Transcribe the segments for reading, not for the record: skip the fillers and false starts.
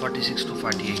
46 to 48।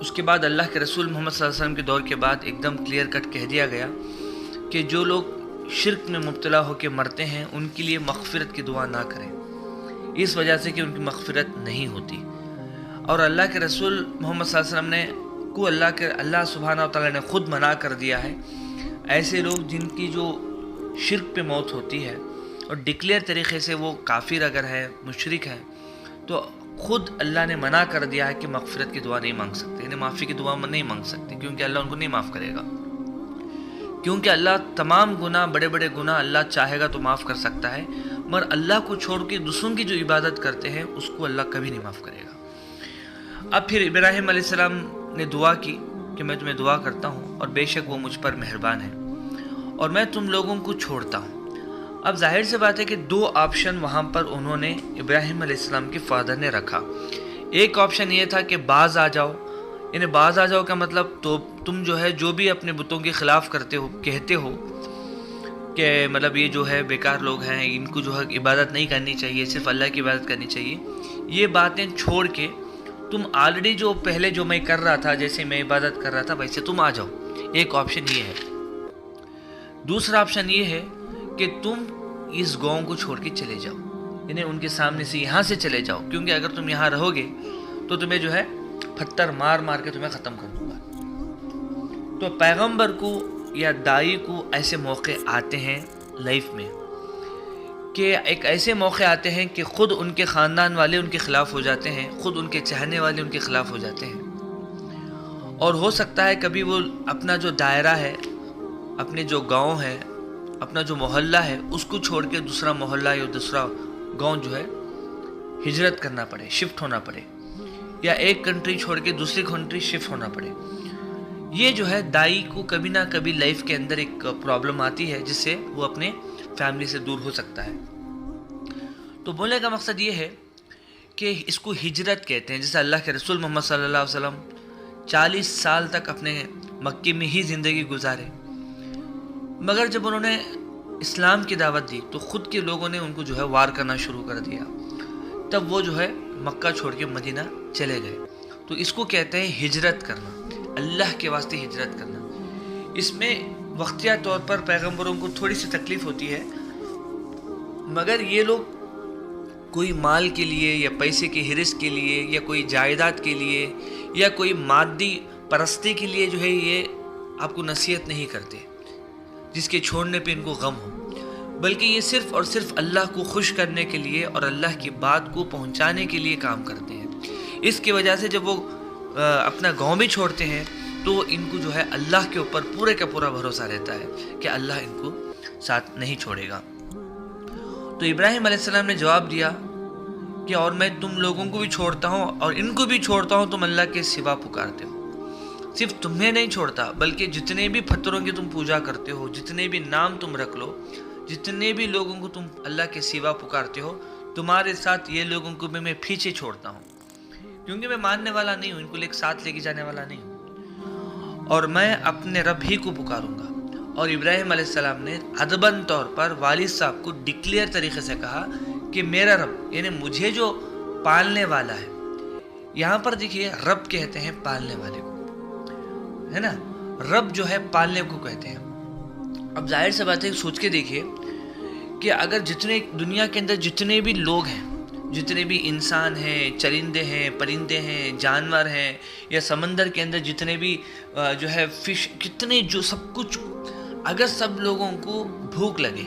اس کے بعد اللہ کے رسول محمد صلی اللہ علیہ وسلم کے دور کے بعد ایک دم کلیئر کٹ کہہ دیا گیا کہ جو لوگ شرک میں مبتلا ہو کے مرتے ہیں ان کے لیے مغفرت کی دعا نہ کریں، اس وجہ سے کہ ان کی مغفرت نہیں ہوتی۔ اور اللہ کے رسول محمد صلی اللہ علیہ وسلم نے کو اللہ سبحانہ و تعالیٰ نے خود منع کر دیا ہے۔ ایسے لوگ جن کی جو شرک پہ موت ہوتی ہے اور ڈکلیئر طریقے سے وہ کافر اگر ہے، مشرک ہے، تو خود اللہ نے منع کر دیا ہے کہ مغفرت کی دعا نہیں مانگ سکتے، انہیں معافی کی دعا نہیں مانگ سکتے، کیونکہ اللہ ان کو نہیں معاف کرے گا۔ کیونکہ اللہ تمام گناہ، بڑے بڑے گناہ اللہ چاہے گا تو معاف کر سکتا ہے، مگر اللہ کو چھوڑ کے دوسروں کی جو عبادت کرتے ہیں اس کو اللہ کبھی نہیں معاف کرے گا۔ اب پھر ابراہیم علیہ السلام نے دعا کی کہ میں تمہیں دعا کرتا ہوں اور بے شک وہ مجھ پر مہربان ہے اور میں تم لوگوں کو چھوڑتا ہوں۔ اب ظاہر سے بات ہے کہ دو آپشن وہاں پر انہوں نے ابراہیم علیہ السلام کے فادر نے رکھا۔ ایک آپشن یہ تھا کہ باز آ جاؤ، یعنی باز آ جاؤ کا مطلب تو تم جو ہے جو بھی اپنے بتوں کے خلاف کرتے ہو، کہتے ہو کہ مطلب یہ جو ہے بیکار لوگ ہیں، ان کو جو ہے عبادت نہیں کرنی چاہیے، صرف اللہ کی عبادت کرنی چاہیے، یہ باتیں چھوڑ کے تم آلریڈی جو پہلے جو میں کر رہا تھا، جیسے میں عبادت کر رہا تھا ویسے تم آ جاؤ۔ ایک آپشن یہ ہے۔ دوسرا آپشن یہ ہے کہ تم اس گاؤں کو چھوڑ کے چلے جاؤ، یعنی ان کے سامنے سے یہاں سے چلے جاؤ، کیونکہ اگر تم یہاں رہو گے تو تمہیں جو ہے پتھر مار مار کے تمہیں ختم کر دوں گا۔ تو پیغمبر کو یا دائی کو ایسے موقع آتے ہیں لائف میں کہ ایک ایسے موقع آتے ہیں کہ خود ان کے خاندان والے ان کے خلاف ہو جاتے ہیں، خود ان کے چاہنے والے ان کے خلاف ہو جاتے ہیں، اور ہو سکتا ہے کبھی وہ اپنا جو دائرہ ہے، اپنے جو گاؤں ہے، اپنا جو محلہ ہے، اس کو چھوڑ کے دوسرا محلہ یا دوسرا گاؤں جو ہے ہجرت کرنا پڑے، شفٹ ہونا پڑے، یا ایک کنٹری چھوڑ کے دوسری کنٹری شفٹ ہونا پڑے۔ یہ جو ہے دائی کو کبھی نہ کبھی لائف کے اندر ایک پرابلم آتی ہے جس سے وہ اپنے فیملی سے دور ہو سکتا ہے۔ تو بولنے کا مقصد یہ ہے کہ اس کو ہجرت کہتے ہیں۔ جیسے اللہ کے رسول محمد صلی اللہ علیہ وسلم 40 سال تک اپنے مکے میں ہی زندگی گزارے، مگر جب انہوں نے اسلام کی دعوت دی تو خود کے لوگوں نے ان کو جو ہے وار کرنا شروع کر دیا، تب وہ جو ہے مکہ چھوڑ کے مدینہ چلے گئے۔ تو اس کو کہتے ہیں ہجرت کرنا، اللہ کے واسطے ہجرت کرنا۔ اس میں وقتیہ طور پر پیغمبروں کو تھوڑی سی تکلیف ہوتی ہے، مگر یہ لوگ کوئی مال کے لیے یا پیسے کے حرص کے لیے یا کوئی جائیداد کے لیے یا کوئی مادی پرستی کے لیے جو ہے یہ آپ کو نصیحت نہیں کرتے جس کے چھوڑنے پہ ان کو غم ہو، بلکہ یہ صرف اور صرف اللہ کو خوش کرنے کے لیے اور اللہ کی بات کو پہنچانے کے لیے کام کرتے ہیں۔ اس کی وجہ سے جب وہ اپنا گاؤں بھی چھوڑتے ہیں تو ان کو جو ہے اللہ کے اوپر پورے کا پورا بھروسہ رہتا ہے کہ اللہ ان کو ساتھ نہیں چھوڑے گا۔ تو ابراہیم علیہ السلام نے جواب دیا کہ اور میں تم لوگوں کو بھی چھوڑتا ہوں اور ان کو بھی چھوڑتا ہوں، تم اللہ کے سوا پکارتے ہو۔ صرف تمہیں نہیں چھوڑتا بلکہ جتنے بھی پتھروں کی تم پوجا کرتے ہو، جتنے بھی نام تم رکھ لو، جتنے بھی لوگوں کو تم اللہ کے سوا پکارتے ہو، تمہارے ساتھ یہ لوگوں کو بھی میں پیچھے چھوڑتا ہوں، کیونکہ میں ماننے والا نہیں ہوں، ان کو ساتھ لے کے جانے والا نہیں ہوں، اور میں اپنے رب ہی کو پکاروں گا۔ اور ابراہیم علیہ السلام نے ادباً طور پر والد صاحب کو ڈکلیئر طریقے سے کہا کہ میرا رب، یعنی مجھے جو پالنے والا ہے، یہاں پر دیکھیے رب کہتے ہیں پالنے والے کو، ہے نا، رب جو ہے پالنے کو کہتے ہیں۔ اب ظاہر سے بات ہے، سوچ کے دیکھیے کہ اگر جتنے دنیا کے اندر جتنے بھی لوگ ہیں، جتنے بھی انسان ہیں، چرندے ہیں، پرندے ہیں، جانور ہیں، یا سمندر کے اندر جتنے بھی جو ہے فش، کتنے جو سب کچھ، اگر سب لوگوں کو بھوک لگے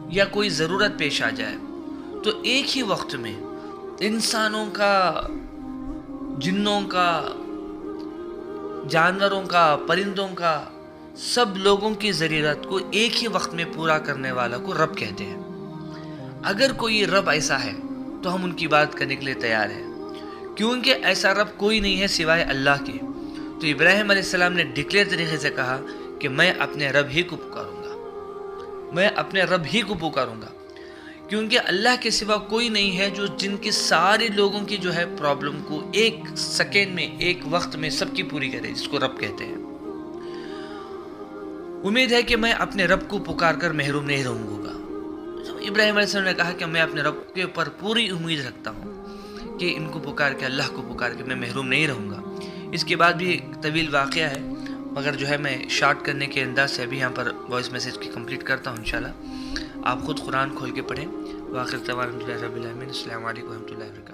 یا کوئی ضرورت پیش آ جائے تو ایک ہی وقت میں انسانوں کا، جنوں کا، جانوروں کا، پرندوں کا، سب لوگوں کی ضرورت کو ایک ہی وقت میں پورا کرنے والا کو رب کہتے ہیں۔ اگر کوئی رب ایسا ہے تو ہم ان کی بات کرنے کے لیے تیار ہیں، کیونکہ ایسا رب کوئی نہیں ہے سوائے اللہ کے۔ تو ابراہیم علیہ السلام نے ڈکلیئر طریقے سے کہا کہ میں اپنے رب ہی کو پکاروں گا، میں اپنے رب ہی کو پکاروں گا، کیونکہ اللہ کے سوا کوئی نہیں ہے جو جن کے سارے لوگوں کی جو ہے پرابلم کو ایک سیکنڈ میں، ایک وقت میں سب کی پوری کرے، جس کو رب کہتے ہیں۔ امید ہے کہ میں اپنے رب کو پکار کر محروم نہیں رہوں گا۔ ابراہیم علیہ السلام نے کہا کہ میں اپنے رب کے اوپر پوری امید رکھتا ہوں کہ ان کو پکار کے، اللہ کو پکار کے میں محروم نہیں رہوں گا۔ اس کے بعد بھی ایک طویل واقعہ ہے، مگر جو ہے میں شارٹ کرنے کے انداز سے ابھی یہاں پر وائس میسیج کی کمپلیٹ کرتا ہوں انشاءاللہ۔ آپ خود قرآن کھول کے پڑھیں۔ وآخر دعوانا الحمدللہ رب العالمین۔ السلام علیکم ورحمۃ اللہ وبرکاتہ۔